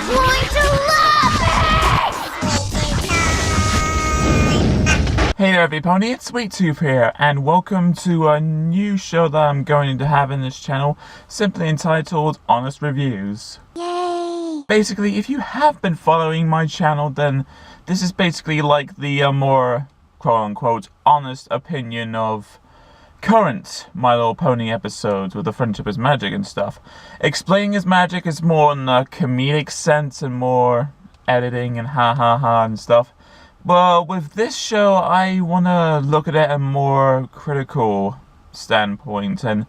going to love it! Hey there everybody, it's Sweet Tooth here, and welcome to a new show that I'm going to have in this channel, simply entitled Honest Reviews. Yay! Basically, if you have been following my channel, then this is basically like the more quote-unquote honest opinion of current My Little Pony episodes with the Friendship is Magic and stuff. Explaining is magic is more in the comedic sense and more editing and ha ha ha and stuff. Well, with this show, I want to look at it at a more critical standpoint and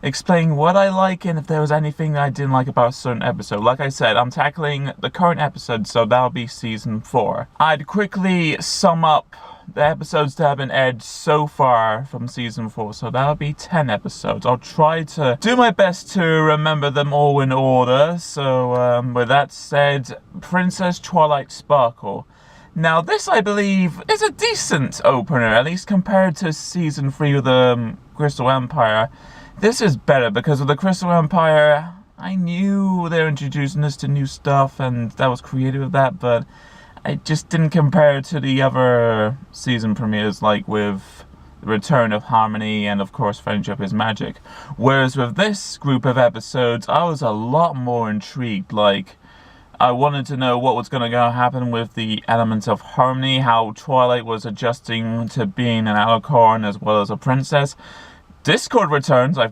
explain what I like and if there was anything that I didn't like about a certain episode. Like I said, I'm tackling the current episode, so that'll be Season 4. I'd quickly sum up the episodes that have been aired so far from Season 4, so that'll be 10 episodes. I'll try to do my best to remember them all in order. So, with that said, Princess Twilight Sparkle. Now, this, I believe, is a decent opener, at least compared to Season 3 of the Crystal Empire. This is better, because with the Crystal Empire, I knew they were introducing us to new stuff, and that was creative of that, but I just didn't compare to the other season premieres, like with the Return of Harmony and, of course, Friendship is Magic. Whereas with this group of episodes, I was a lot more intrigued, like, I wanted to know what was going to happen with the elements of harmony, how Twilight was adjusting to being an alicorn as well as a princess. Discord returns. I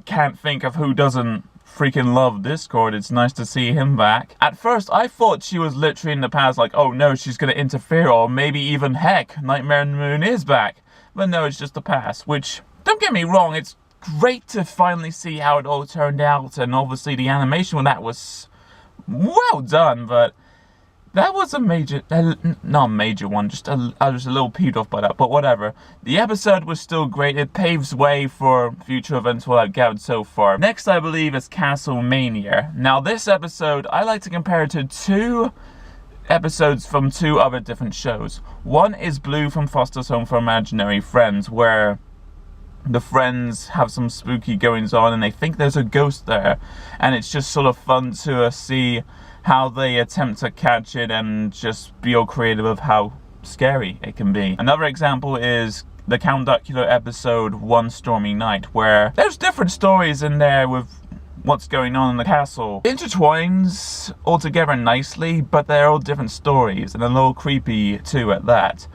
can't think of who doesn't freaking love Discord. It's nice to see him back. At first, I thought she was literally in the past, like, oh no, she's going to interfere, or maybe even, heck, Nightmare on the Moon is back. But no, it's just the past, which, don't get me wrong, it's great to finally see how it all turned out, and obviously the animation with that was well done, but that was a major, not a major one, I was a little peeved off by that, but whatever. The episode was still great. It paves way for future events what I've gathered so far. Next, I believe, is Castle Mania. Now, this episode, I like to compare it to two episodes from two other different shows. One is Blue from Foster's Home for Imaginary Friends, where the friends have some spooky goings on and they think there's a ghost there, and it's just sort of fun to see how they attempt to catch it and just be all creative of how scary it can be. Another example is the Count Duckula episode One Stormy Night, where there's different stories in there with what's going on in the castle. It intertwines all together nicely, but they're all different stories and a little creepy too at that.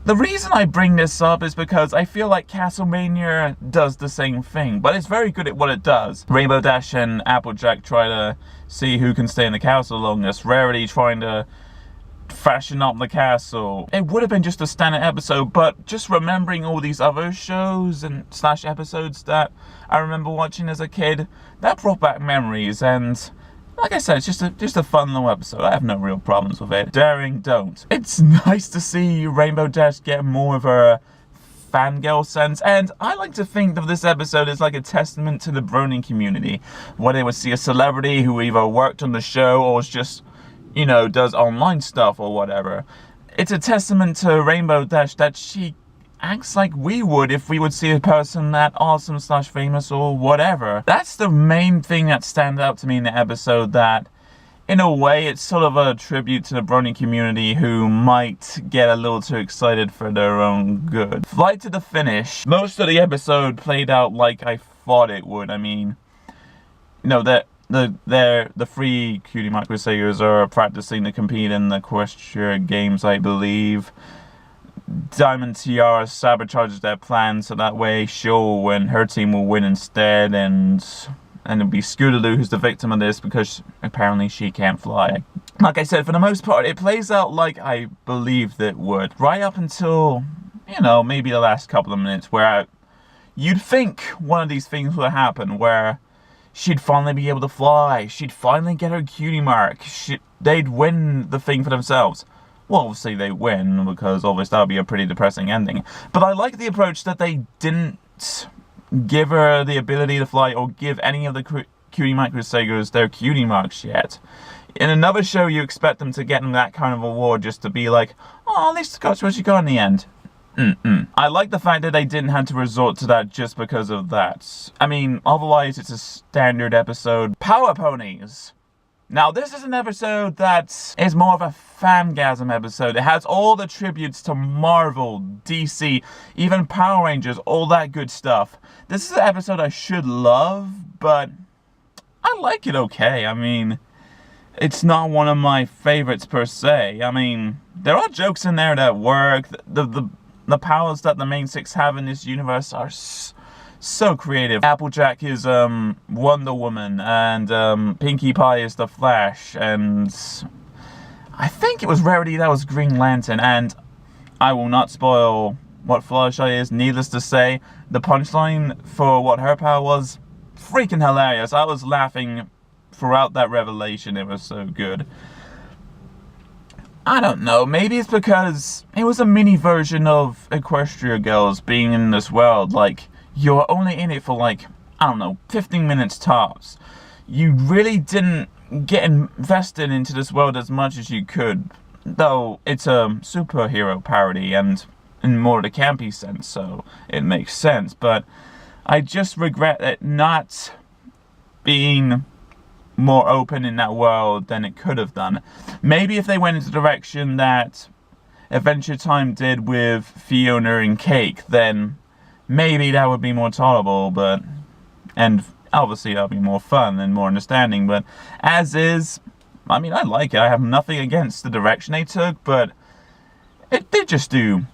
The reason I bring this up is because I feel like Castlemania does the same thing, but it's very good at what it does. Rainbow Dash and Applejack try to see who can stay in the castle longest. Rarity trying to fashion up the castle. It would have been just a standard episode, but just remembering all these other shows and / episodes that I remember watching as a kid, that brought back memories, and like I said, it's just a fun little episode. I have no real problems with it. Daring don't. It's nice to see Rainbow Dash get more of a fangirl sense, and I like to think that this episode is like a testament to the Brony community, where they would see a celebrity who either worked on the show or is just, you know, does online stuff or whatever. It's a testament to Rainbow Dash that she acts like we would if we would see a person that awesome / famous or whatever. That's the main thing that stands out to me in the episode, that in a way it's sort of a tribute to the Brony community who might get a little too excited for their own good. Flight to the finish. Most of the episode played out like I thought it would. I mean, you know, the three Cutie Mark Crusaders are practicing to compete in the Equestria Games, I believe. Diamond Tiara sabotages their plan so that way she'll win, her team will win instead, and it'll be Scootaloo who's the victim of this because apparently she can't fly. Like I said, for the most part, it plays out like I believed it would. Right up until, you know, maybe the last couple of minutes where you'd think one of these things would happen, where she'd finally be able to fly, she'd finally get her cutie mark, they'd win the thing for themselves. Well, obviously they win, because obviously that would be a pretty depressing ending. But I like the approach that they didn't give her the ability to fly or give any of the Cutie Mark Crusaders their cutie marks yet. In another show, you expect them to get in that kind of award just to be like, oh, at least got what you got in the end. I like the fact that they didn't have to resort to that just because of that. I mean, otherwise it's a standard episode. Power Ponies! Now, this is an episode that is more of a fangasm episode. It has all the tributes to Marvel, DC, even Power Rangers, all that good stuff. This is an episode I should love, but I like it okay. I mean, it's not one of my favorites per se. I mean, there are jokes in there that work. The powers that the main six have in this universe are so creative. Applejack is Wonder Woman, and Pinkie Pie is the Flash, and I think it was Rarity that was Green Lantern. And I will not spoil what Fluttershy is. Needless to say, the punchline for what her power was freaking hilarious. I was laughing throughout that revelation. It was so good. I don't know, maybe it's because it was a mini version of Equestria Girls being in this world. Like, you're only in it for like, I don't know, 15 minutes tops. You really didn't get invested into this world as much as you could. Though it's a superhero parody and in more the campy sense, so it makes sense. But I just regret it not being more open in that world than it could have done. Maybe if they went into the direction that Adventure Time did with Fiona and Cake, then maybe that would be more tolerable, and obviously that would be more fun and more understanding. But as is, I mean, I like it. I have nothing against the direction they took, but they just do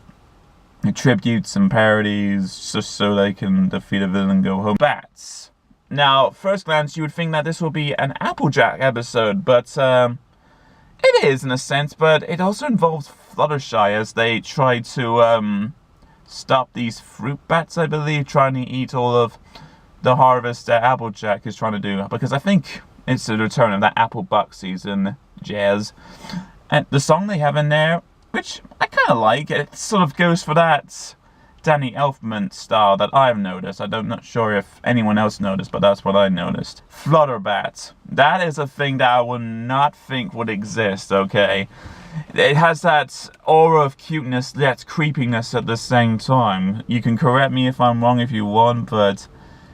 tributes and parodies just so they can defeat a villain and go home. Bats. Now, first glance, you would think that this will be an Applejack episode, but it is in a sense, but it also involves Fluttershy as they try to stop these fruit bats, I believe, trying to eat all of the harvest that Applejack is trying to do, because I think it's the return of that apple buck season jazz. And the song they have in there, which I kind of like, it sort of goes for that Danny Elfman style that I've noticed. I'm not sure if anyone else noticed, but that's what I noticed. Flutterbat. That is a thing that I would not think would exist, okay? It has that aura of cuteness, yet creepiness at the same time. You can correct me if I'm wrong if you want, but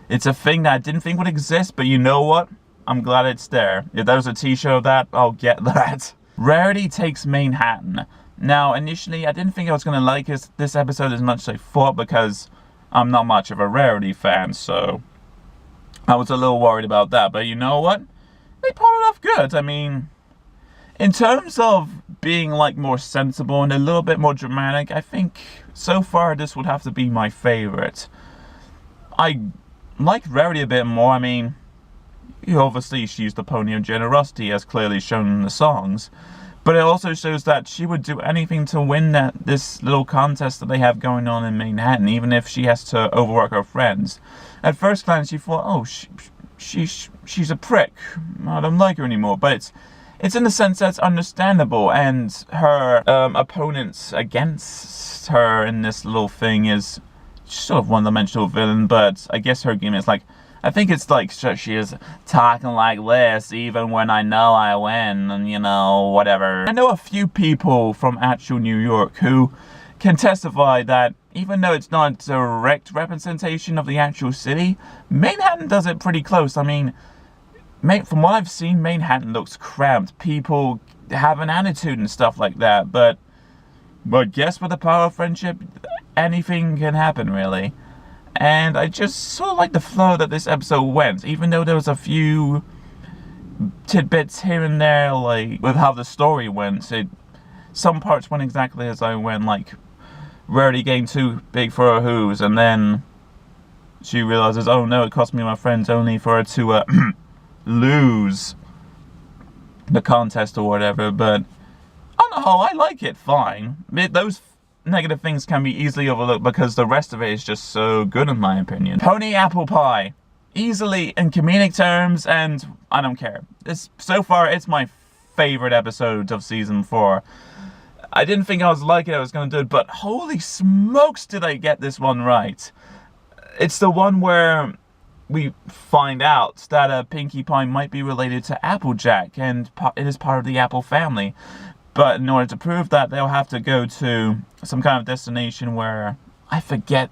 it's a thing that I didn't think would exist, but you know what? I'm glad it's there. If there's a t-shirt of that, I'll get that. Rarity takes Manhattan. Now, initially, I didn't think I was going to like this episode as much as I thought, because I'm not much of a Rarity fan, so I was a little worried about that. But you know what? They pulled it off good. I mean, in terms of being like more sensible and a little bit more dramatic, I think so far this would have to be my favorite. I like Rarity a bit more. I mean, obviously she used the pony of generosity as clearly shown in the songs, but it also shows that she would do anything to win this little contest that they have going on in Manhattan, even if she has to overwork her friends. At first glance, you thought, oh, she's a prick. I don't like her anymore. But it's in the sense that's understandable, and her opponents against her in this little thing is sort of one-dimensional villain. But I guess her game is like, I think it's like she is talking like this even when I know I win, and you know, whatever. I know a few people from actual New York who can testify that even though it's not a direct representation of the actual city, Manhattan does it pretty close. I mean, from what I've seen, Manhattan looks cramped. People have an attitude and stuff like that, but guess with the power of friendship, anything can happen, really. And I just sort of like the flow that this episode went, even though there was a few tidbits here and there, like with how the story went. Some parts went exactly as I went, like Rarity getting too big for her hooves, and then she realizes, oh no, it cost me my friends only for her to lose the contest or whatever. But on the whole, I like it fine. Those negative things can be easily overlooked because the rest of it is just so good in my opinion. Pony Apple Pie. Easily in comedic terms, and I don't care. So far, it's my favorite episode of season 4. I didn't think I was going to do it, but holy smokes did I get this one right. It's the one where we find out that Pinkie Pie might be related to Applejack, and it is part of the Apple family. But in order to prove that, they'll have to go to some kind of destination where, I forget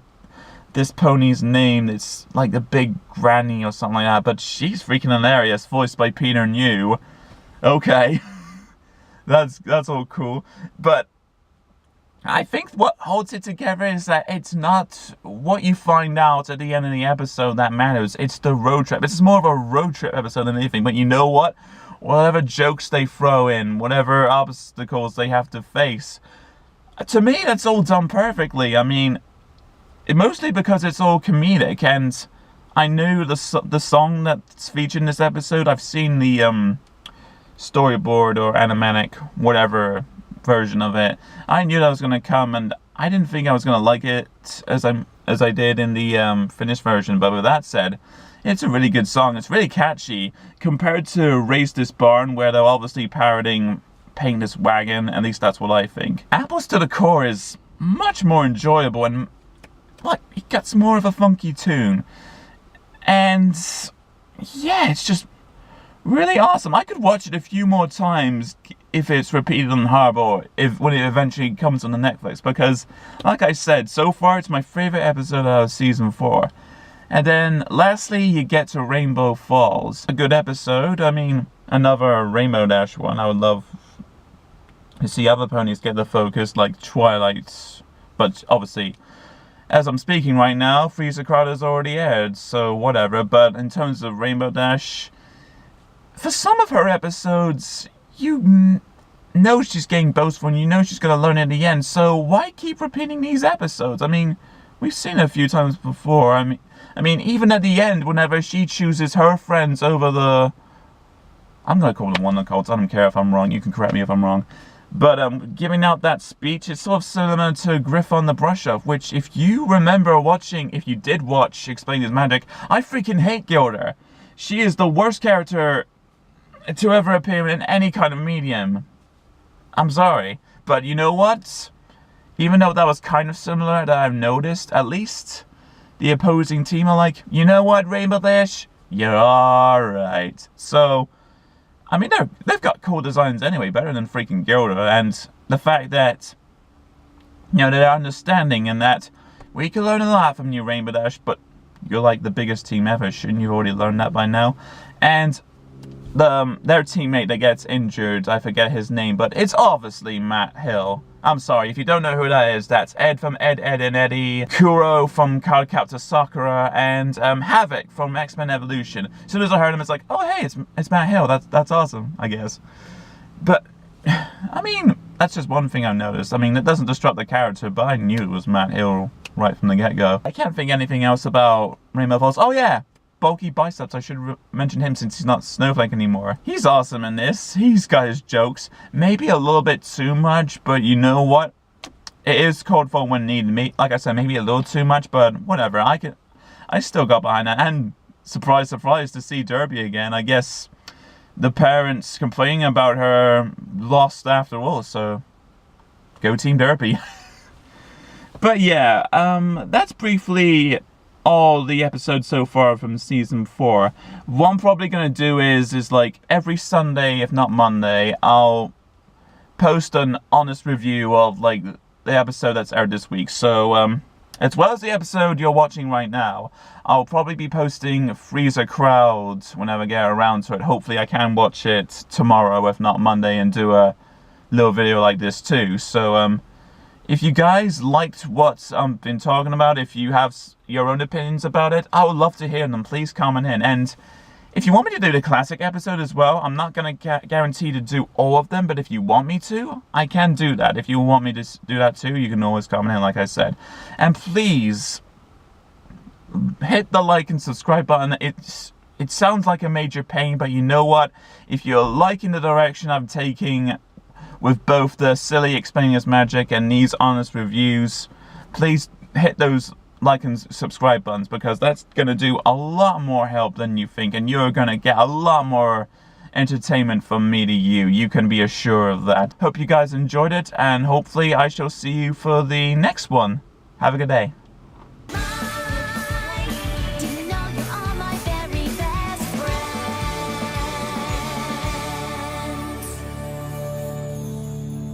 this pony's name. It's like the Big Granny or something like that. But she's freaking hilarious, voiced by Peter New. Okay. That's all cool. But I think what holds it together is that it's not what you find out at the end of the episode that matters. It's the road trip. It's more of a road trip episode than anything. But you know what? Whatever jokes they throw in, whatever obstacles they have to face, to me, that's all done perfectly. I mean, mostly because it's all comedic, and I knew the song that's featured in this episode. I've seen the storyboard or animatic, whatever version of it. I knew that was going to come, and I didn't think I was going to like it as I did in the finished version. But with that said, it's a really good song. It's really catchy compared to Raise This Barn, where they're obviously parroting Paint This Wagon. At least that's what I think. Apples to the Core is much more enjoyable, and like, it gets more of a funky tune. And yeah, it's just really awesome. I could watch it a few more times if it's repeated on Hub, or when it eventually comes on the Netflix, because like I said, so far it's my favorite episode out of season 4. And then lastly, you get to Rainbow Falls. A good episode. I mean, another Rainbow Dash one. I would love to see other ponies get the focus like Twilight, but obviously, as I'm speaking right now, Freezer Crowd has already aired, so whatever. But in terms of Rainbow Dash, for some of her episodes, you know she's getting boastful, and you know she's going to learn at the end, so why keep repeating these episodes? I mean, we've seen it a few times before. I mean, even at the end, whenever she chooses her friends over the... I'm going to call them one of the cults. I don't care if I'm wrong. You can correct me if I'm wrong. But giving out that speech, it's sort of similar to Griff on the Brush Off, which if you remember watching, if you did watch Explain His Magic, I freaking hate Gilda. She is the worst character to ever appear in any kind of medium. I'm sorry. But you know what? Even though that was kind of similar, that I've noticed, at least the opposing team are like, you know what, Rainbow Dash? You're alright. So, I mean, they've got cool designs anyway, better than freaking Gilda, and the fact that, you know, they're understanding, and that we can learn a lot from you, Rainbow Dash, but you're like the biggest team ever, shouldn't you have already learned that by now? And their teammate that gets injured, I forget his name, but it's obviously Matt Hill. I'm sorry, if you don't know who that is, that's Ed from Ed, Edd and Eddy, Kuro from Cardcaptor Sakura, and Havoc from X-Men Evolution. As soon as I heard him, it's like, oh hey, it's Matt Hill, that's awesome, I guess. But, I mean, that's just one thing I noticed. I mean, it doesn't disrupt the character, but I knew it was Matt Hill right from the get-go. I can't think anything else about Rainbow Falls. Oh yeah! Bulky Biceps, I should mention him since he's not Snowflake anymore. He's awesome in this. He's got his jokes. Maybe a little bit too much, but you know what? It is called for when needed. Like I said, maybe a little too much, but whatever. I still got behind that. And surprise, surprise to see Derby again. I guess the parents complaining about her lost after all, so go Team Derby. But yeah, that's briefly all the episodes so far from season 4. What I'm probably gonna do is like every Sunday, if not Monday, I'll post an honest review of like the episode that's aired this week. So as well as the episode you're watching right now, I'll probably be posting Freezer Crowd whenever I get around to it. Hopefully I can watch it tomorrow, if not Monday, and do a little video like this too. So if you guys liked what I've been talking about, if you have your own opinions about it, I would love to hear them. Please comment in. And if you want me to do the classic episode as well, I'm not going to guarantee to do all of them, but if you want me to, I can do that. If you want me to do that too, you can always comment in, like I said. And please, hit the like and subscribe button. It sounds like a major pain, but you know what? If you're liking the direction I'm taking with both the silly Explaining His Magic and these honest reviews, please hit those like and subscribe buttons, because that's going to do a lot more help than you think, and you're going to get a lot more entertainment from me to you. You can be assured of that. Hope you guys enjoyed it, and hopefully I shall see you for the next one. Have a good day.